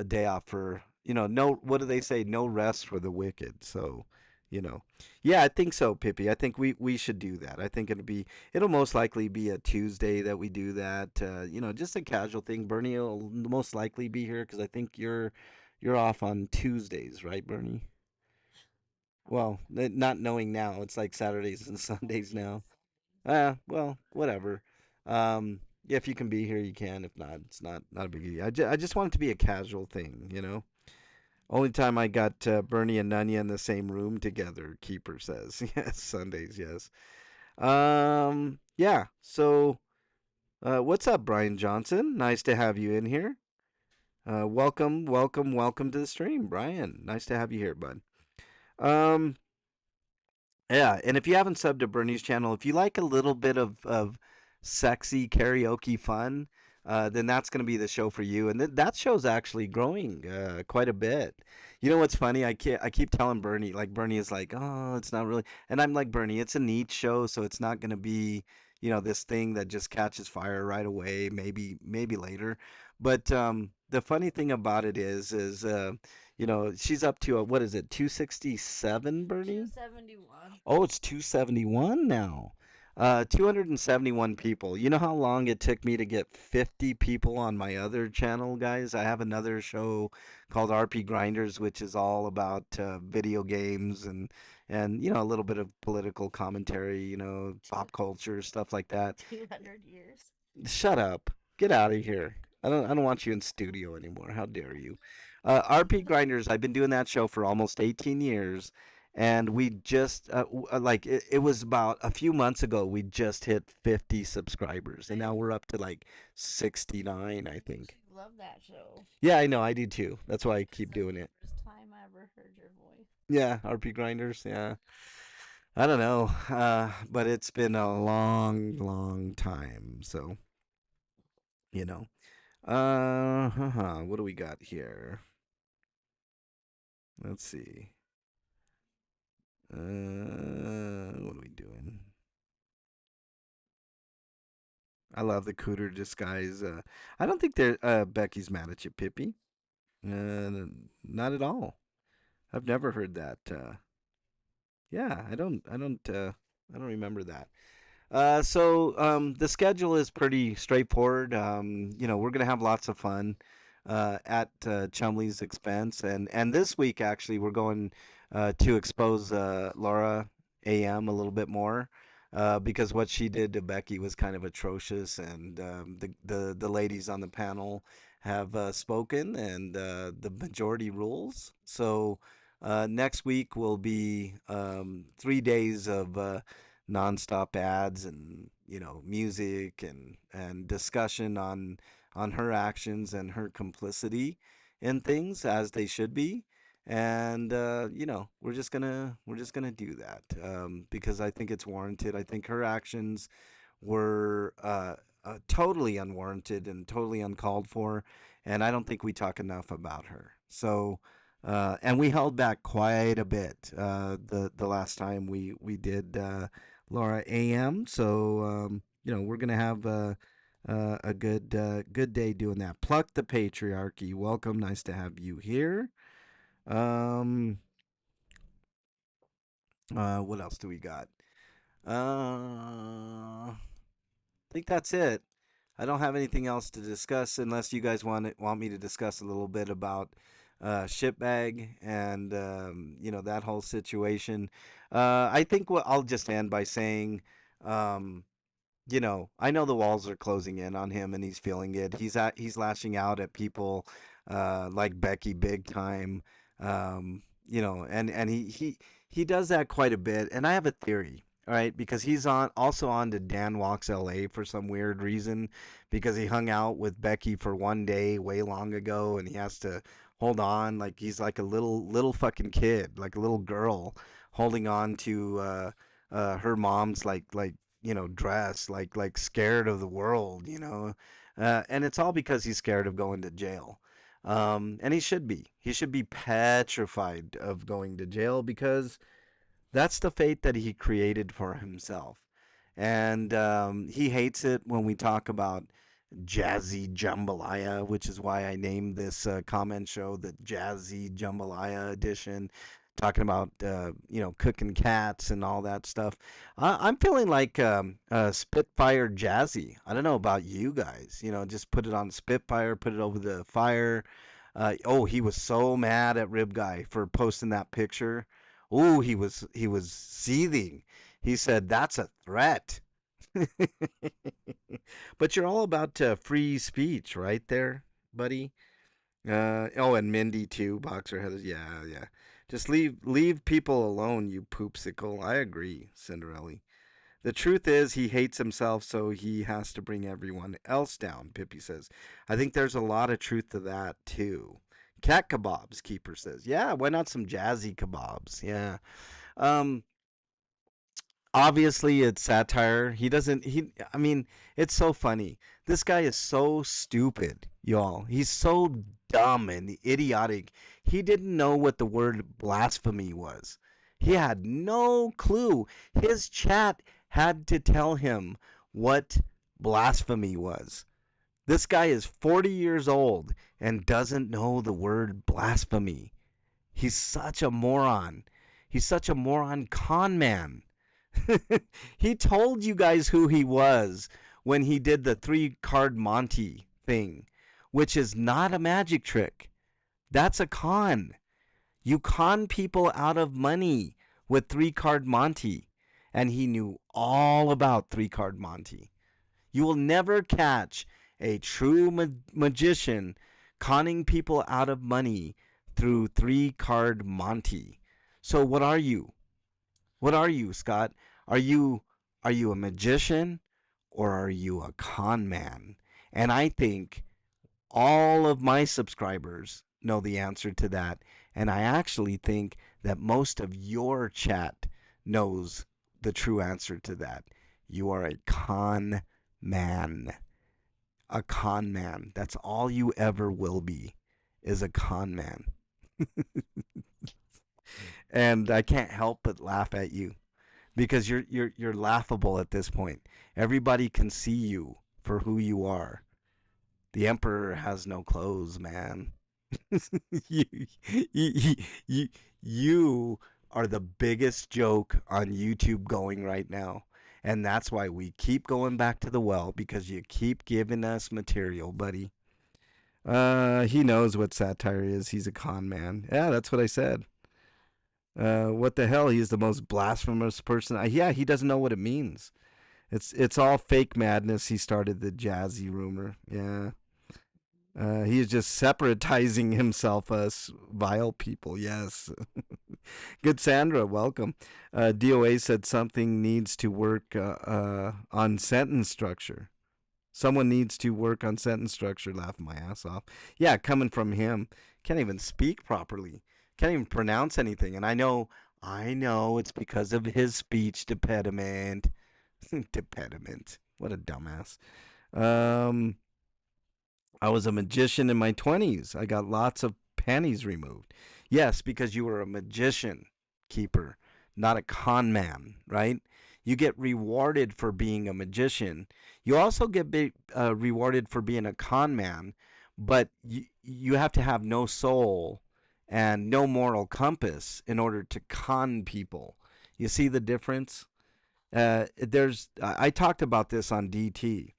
day off for no. What do they say? No rest for the wicked. So, you know, yeah, I think so, Pippi. I think we should do that. I think it'll most likely be a Tuesday that we do that. Just a casual thing. Bernie will most likely be here because I think you're off on Tuesdays, right, Bernie? Well, not knowing now, it's like Saturdays and Sundays now. Well, whatever. If you can be here, you can. If not, it's not a big deal. I just want it to be a casual thing. Only time I got Bernie and Nunya in the same room together, Keeper says. Yes, Sundays, yes. Yeah. So, what's up, Brian Johnson? Nice to have you in here. Welcome, welcome, welcome to the stream, Brian. Nice to have you here, bud. Um, Yeah, and if you haven't subbed to Bernie's channel, if you like a little bit of sexy karaoke fun, then that's going to be the show for you. And that show's actually growing quite a bit. You know what's funny? I keep telling Bernie, like Bernie is like, oh, it's not really, and I'm like Bernie, it's a neat show, so it's not going to be, this thing that just catches fire right away. Maybe later, but the funny thing about it is she's up to what is it, 267, Bernie? 271. Oh, it's 271 now. 271 people. You know how long it took me to get 50 people on my other channel, guys? I have another show called RP Grinders, which is all about video games and a little bit of political commentary, Two, pop culture, stuff like that. 200 years. Shut up. Get out of here. I don't want you in studio anymore. How dare you? RP Grinders, I've been doing that show for almost 18 years and we just like it was about a few months ago we just hit 50 subscribers and now we're up to like 69, I I think. actually love that show. Yeah, I know, I do too. That's why I It's keep like doing the it. first time I ever heard your voice. Yeah, RP Grinders, yeah. I don't know. But it's been a long, long time. So, you know. What do we got here? Let's see. What are we doing? I love the cooter disguise. I don't think Becky's mad at you, Pippi. Not at all. I've never heard that. Yeah, I don't remember that. The schedule is pretty straightforward. We're gonna have lots of fun at Chumley's expense, and this week actually we're going to expose Laura AM a little bit more because what she did to Becky was kind of atrocious, and the ladies on the panel have spoken, and the majority rules. So next week will be 3 days of nonstop ads and music and discussion on her actions and her complicity in things as they should be. And we're just gonna do that because I think it's warranted. I think her actions were totally unwarranted and totally uncalled for, and I don't think we talk enough about her. And we held back quite a bit the last time we did Laura AM. We're gonna have a good day doing that. Pluck the patriarchy. Welcome, nice to have you here. Um, what else do we got? I think that's it. I don't have anything else to discuss unless you guys want me to discuss a little bit about shitbag and that whole situation. I think I'll just end by saying, um, I know the walls are closing in on him and he's feeling it. He's lashing out at people like Becky big time. And he does that quite a bit. And I have a theory, all right, because he's on to Dan Walks LA for some weird reason because he hung out with Becky for one day way long ago and he has to hold on like he's like a little fucking kid, like a little girl holding on to her mom's dress like scared of the world. And it's all because he's scared of going to jail. And he should be petrified of going to jail because that's the fate that he created for himself. And he hates it when we talk about jazzy jambalaya, which is why I named this comment show the Jazzy Jambalaya Edition, talking about cooking cats and all that stuff. I'm feeling like Spitfire Jazzy. I don't know about you guys. Just put it on Spitfire, put it over the fire. Oh, he was so mad at Rib Guy for posting that picture. Oh, he was seething. He said that's a threat. But you're all about free speech, right there, buddy? Oh, and Mindy too, Boxer Head. Yeah, yeah. Just leave people alone, you poopsicle. I agree, Cinderella. The truth is he hates himself, so he has to bring everyone else down, Pippi says. I think there's a lot of truth to that too. Cat kebabs, Keeper says. Yeah, why not some jazzy kebabs? Yeah. Um, Obviously it's satire. He doesn't he I mean, it's so funny. This guy is so stupid, y'all. He's so dumb and idiotic. He didn't know what the word blasphemy was. He had no clue. His chat had to tell him what blasphemy was. This guy is 40 years old and doesn't know the word blasphemy. He's such a moron. He's such a moron con man. He told you guys who he was when he did the three card Monty thing, which is not a magic trick. That's a con. You con people out of money with three card Monty. And he knew all about three card Monty. You will never catch a true magician conning people out of money through three card Monty. So what are you? What are you, Scott? Are you are you a magician or are you a con man? And I think all of my subscribers know the answer to that. And I actually think that most of your chat knows the true answer to that. You are a con man. A con man. That's all you ever will be is a con man. And I can't help but laugh at you because you're laughable at this point. Everybody can see you for who you are. The emperor has no clothes, man. you, you, you are the biggest joke on YouTube going right now. And that's why we keep going back to the well, because you keep giving us material, buddy. He knows what satire is. He's a con man. Yeah, that's what I said. What the hell? He's the most blasphemous person. Yeah, he doesn't know what it means. It's all fake madness. He started the jazzy rumor. Yeah. He is just separatizing himself, us vile people. Yes. Good, Sandra. Welcome. DOA said something needs to work on sentence structure. Someone needs to work on sentence structure. Laughing my ass off. Yeah, coming from him. Can't even speak properly. Can't even pronounce anything. And I know it's because of his speech impediment. Impediment. What a dumbass. Um, I was a magician in my 20s. I got lots of panties removed. Yes, because you were a magician, keeper, not a con man, right? You get rewarded for being a magician. You also get rewarded for being a con man, but you have to have no soul and no moral compass in order to con people. You see the difference? I talked about this on DT.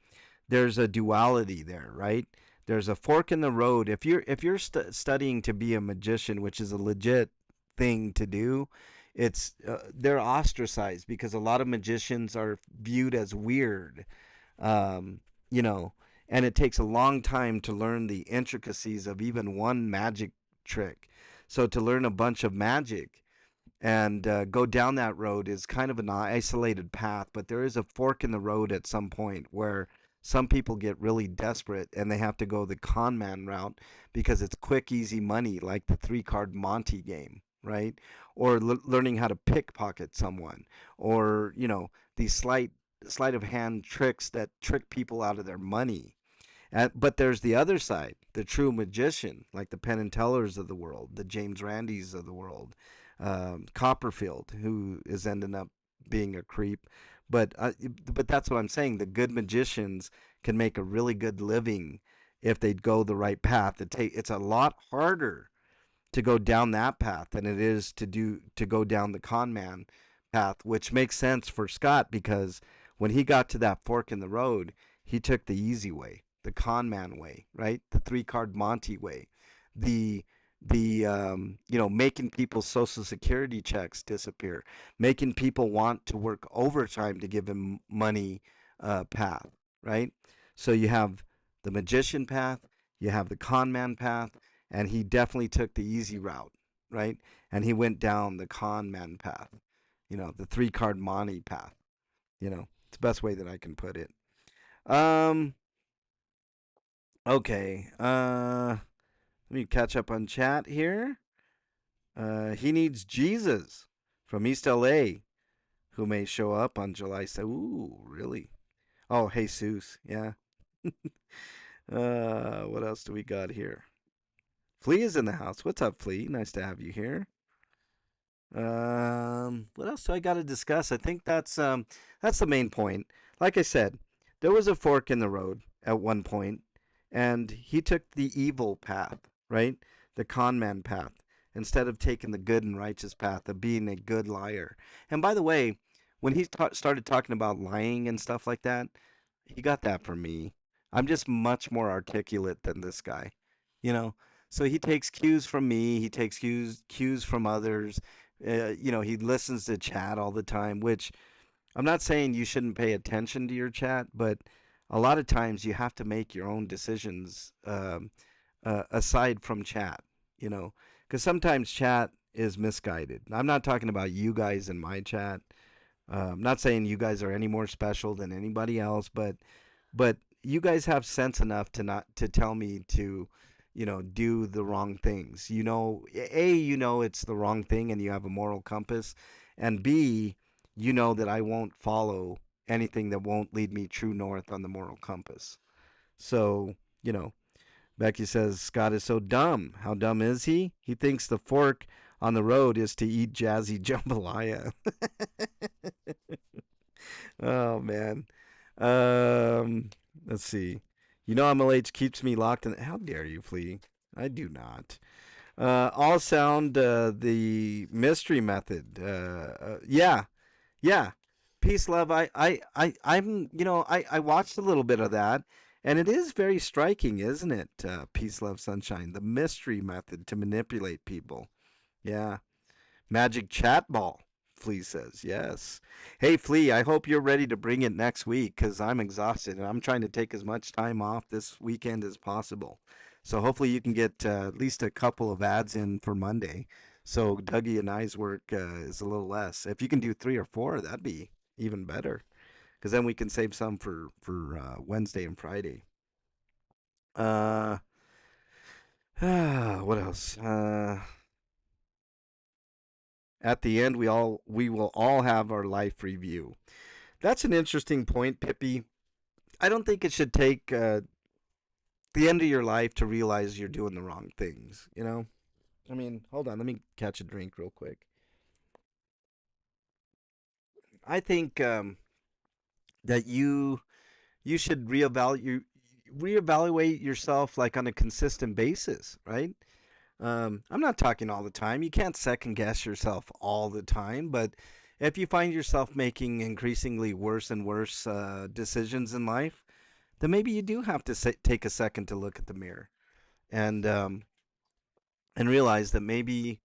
There's a duality there, right? There's a fork in the road. If you're studying to be a magician, which is a legit thing to do, it's they're ostracized because a lot of magicians are viewed as weird, um, you know, and it takes a long time to learn the intricacies of even one magic trick. So to learn a bunch of magic and go down that road is kind of an isolated path, but there is a fork in the road at some point where some people get really desperate and they have to go the con man route because it's quick, easy money, like the three card Monty game, right? Or learning how to pickpocket someone, or these sleight of hand tricks that trick people out of their money. But there's the other side, the true magician, like the Penn and Tellers of the world, the James Randys of the world, Copperfield, who is ending up being a creep. But that's what I'm saying. The good magicians can make a really good living if they go the right path. It's a lot harder to go down that path than it is to go down the con man path, which makes sense for Scott because when he got to that fork in the road, he took the easy way, the con man way, right? The three card Monty way, the making people's social security checks disappear, making people want to work overtime to give him money path, right? So you have the magician path, you have the con man path, and he definitely took the easy route, right? And he went down the con man path, the three card Monty path. It's the best way that I can put it. Um, okay. Let me catch up on chat here. He needs Jesus from East LA, who may show up on July 7th. Ooh, really? Oh, Jesus. Yeah. What else do we got here? Flea is in the house. What's up, Flea? Nice to have you here. What else do I got to discuss? I think that's the main point. Like I said, there was a fork in the road at one point, and he took the evil path, right? The con man path, instead of taking the good and righteous path of being a good liar. And by the way, when he started talking about lying and stuff like that, he got that from me. I'm just much more articulate than this guy, you know. So he takes cues from me. He takes cues from others. He listens to chat all the time, which I'm not saying you shouldn't pay attention to your chat, but a lot of times you have to make your own decisions aside from chat, because sometimes chat is misguided. I'm not talking about you guys in my chat. I'm not saying you guys are any more special than anybody else, but you guys have sense enough to not to tell me to do the wrong things. It's the wrong thing and you have a moral compass, and B, that I won't follow anything that won't lead me true north on the moral compass. So, Becky says Scott is so dumb. How dumb is he? He thinks the fork on the road is to eat jazzy jambalaya. Oh man. Let's see. MLH keeps me locked in. How dare you, Flea? I do not. All sound the mystery method. Yeah, yeah. Peace, love. I watched a little bit of that, and it is very striking, isn't it? Peace, love, sunshine. The mystery method to manipulate people. Yeah. Magic chat ball. Flea says yes. Hey, Flea, I hope you're ready to bring it next week because I'm exhausted and I'm trying to take as much time off this weekend as possible. So hopefully you can get at least a couple of ads in for Monday. So Dougie and I's work is a little less. If you can do three or four, that'd be even better because then we can save some for Wednesday and Friday. Uh, what else? At the end, we will all have our life review. That's an interesting point, Pippi. I don't think it should take the end of your life to realize you're doing the wrong things. You know, I mean, hold on, let me catch a drink real quick. I think that you should reevaluate yourself like on a consistent basis, right? I'm not talking all the time. You can't second guess yourself all the time, but if you find yourself making increasingly worse and worse decisions in life, then maybe you do have to take a second to look at the mirror and and realize that maybe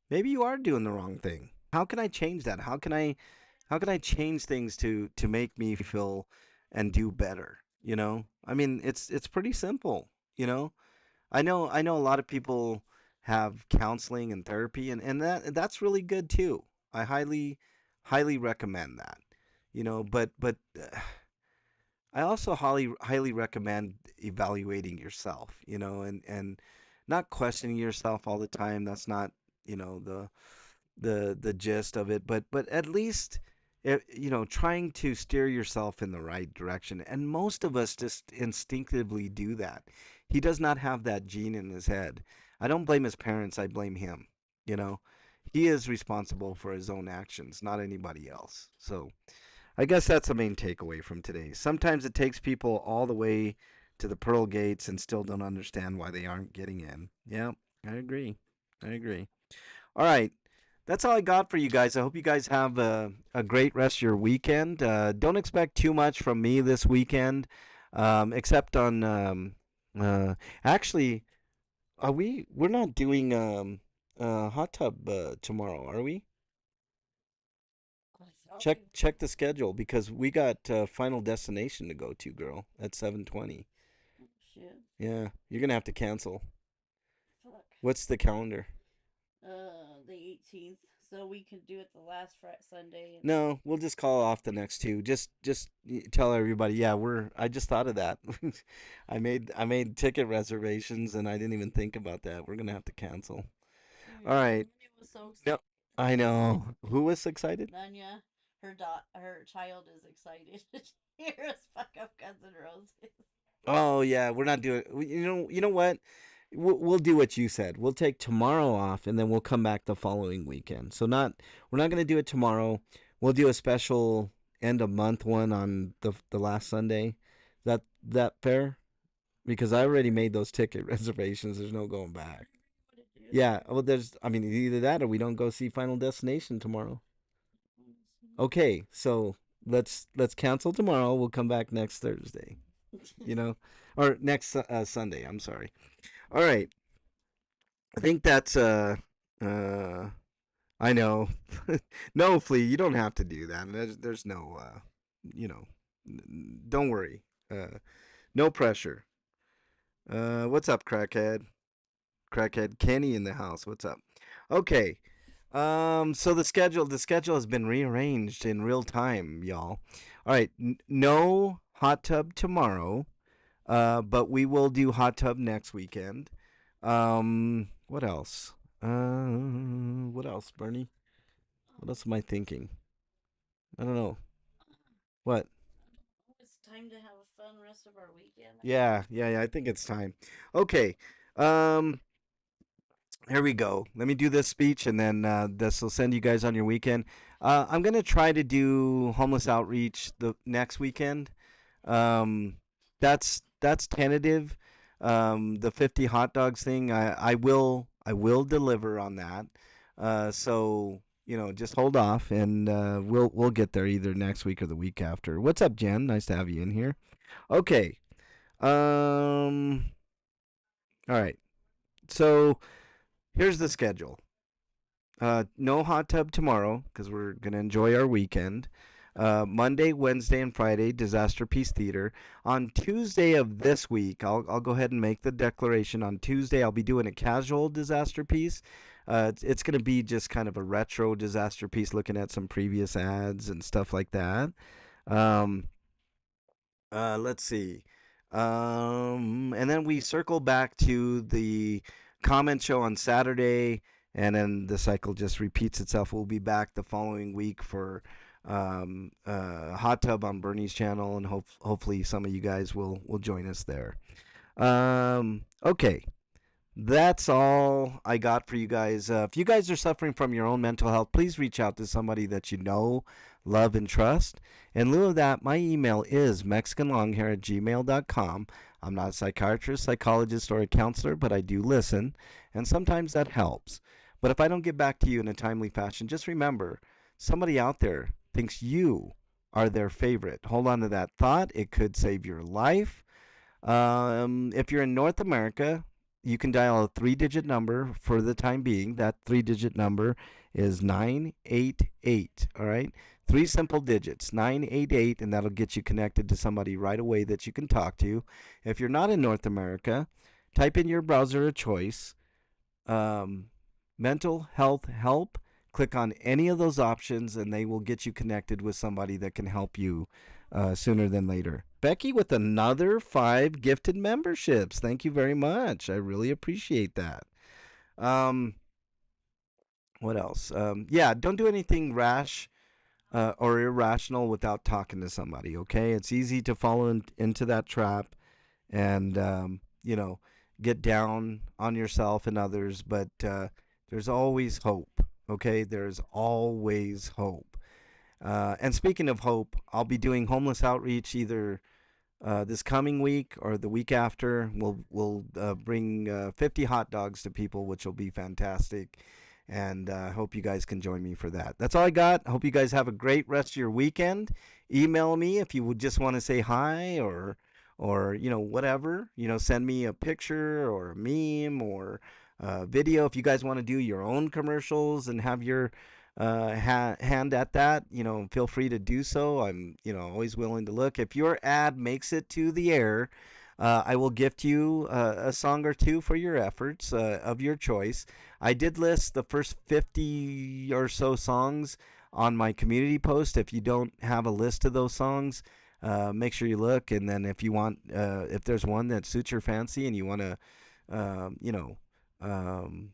you are doing the wrong thing. How can I change that? How can I change things to make me feel and do better? You know, I mean, it's pretty simple. You know, I know a lot of people have counseling and therapy, and that's really good too. I highly recommend that. You know, but I also highly recommend evaluating yourself, you know, and not questioning yourself all the time. That's not, the gist of it, but at least trying to steer yourself in the right direction. And most of us just instinctively do that. He does not have that gene in his head. I don't blame his parents, I blame him, you know. He is responsible for his own actions, not anybody else. So, I guess that's the main takeaway from today. Sometimes it takes people all the way to the pearl gates and still don't understand why they aren't getting in. Yeah, I agree. I agree. All right. That's all I got for you guys. I hope you guys have a great rest of your weekend. Don't expect too much from me this weekend, except on. Uh, actually, we're not doing hot tub tomorrow, are we? Check the schedule because we got Final Destination to go to, girl, at 7:20. Shit. Yeah, you're gonna have to cancel. Fuck. What's the calendar? The 18th. So we can do it the last Friday, Sunday. And No, we'll just call off the next two. Just tell everybody, yeah, I just thought of that. I made ticket reservations and I didn't even think about that. We're gonna have to cancel. All right. It was so Yep. excited. I know. Who was excited? Nanya, her child is excited to hear us fuck up Guns N' Roses. Oh yeah, we're not doing. You know what? We'll do what you said. We'll take tomorrow off, and then we'll come back the following weekend. We're not gonna do it tomorrow. We'll do a special end of month one on the last Sunday. That fair? Because I already made those ticket reservations. There's no going back. Yeah. Well, I mean, either that or we don't go see Final Destination tomorrow. Okay, so let's cancel tomorrow. We'll come back next Thursday. You know, or next Sunday. I'm sorry. All right. I think that's uh I know. No, Flea, you don't have to do that. There's no you know, don't worry. No pressure. What's up, crackhead? Crackhead Kenny in the house. What's up? Okay. So the schedule has been rearranged in real time, y'all. All right, no hot tub tomorrow. But we will do hot tub next weekend. What else? What else, Bernie? What else am I thinking? I don't know. What? It's time to have a fun rest of our weekend. Yeah. I think it's time. Okay. Um, Here we go. Let me do this speech, and then this will send you guys on your weekend. I'm gonna try to do homeless outreach the next weekend. Um, that's tentative. The 50 hot dogs thing, I will deliver on that. So just hold off, and we'll get there either next week or the week after. What's up, Jen? Nice to have you in here. Okay. Um. All right. So here's the schedule. No hot tub tomorrow because we're gonna enjoy our weekend. Monday, Wednesday, and Friday, Disaster Peace Theater. On Tuesday of this week, I'll go ahead and make the declaration. On Tuesday, I'll be doing a casual disaster piece. It's going to be just kind of a retro disaster piece, looking at some previous ads and stuff like that. Um, let's see. And then we circle back to the comment show on Saturday, and then the cycle just repeats itself. We'll be back the following week for hot tub on Bernie's channel, and hopefully some of you guys will join us there. Okay, that's all I got for you guys. If you guys are suffering from your own mental health, please reach out to somebody that you know, love, and trust. In lieu of that, my email is mexicanlonghair@gmail.com. I'm not a psychiatrist, psychologist, or a counselor, but I do listen, and sometimes that helps. But if I don't get back to you in a timely fashion, just remember somebody out there thinks you are their favorite. Hold on to that thought, it could save your life. If you're in North America, you can dial a 3-digit number for the time being. That 3-digit number is 988. All right? Three simple digits, 988, and that'll get you connected to somebody right away that you can talk to. If you're not in North America, type in your browser a choice, um, mental health help. Click on any of those options, and they will get you connected with somebody that can help you sooner than later. Becky with another 5 gifted memberships. Thank you very much. I really appreciate that. Um, what else? Yeah, don't do anything rash or irrational without talking to somebody, okay? It's easy to fall into that trap and, get down on yourself and others, but there's always hope, okay? There's always hope. And speaking of hope, I'll be doing homeless outreach either this coming week or the week after. We'll bring 50 hot dogs to people, which will be fantastic. And I hope you guys can join me for that. That's all I got. I hope you guys have a great rest of your weekend. Email me if you would just want to say hi or whatever. Send me a picture or a meme or a video. If you guys want to do your own commercials and have your hand at that, feel free to do so. I'm, always willing to look. If your ad makes it to the air, I will gift you a song or two for your efforts of your choice. I did list the first 50 or so songs on my community post. If you don't have a list of those songs, make sure you look. And then if there's one that suits your fancy and you want to, um, you know, um,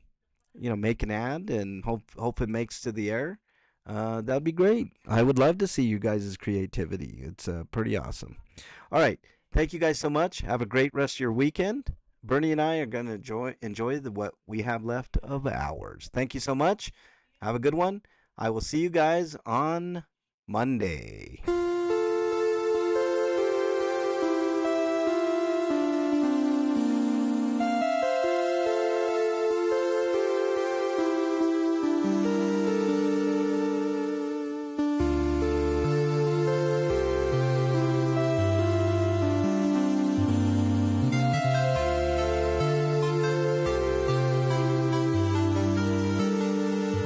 make an ad and hope it makes to the air. That'd be great. I would love to see you guys' creativity. It's pretty awesome. All right. Thank you guys so much. Have a great rest of your weekend. Bernie and I are going to enjoy what we have left of ours. Thank you so much. Have a good one. I will see you guys on Monday.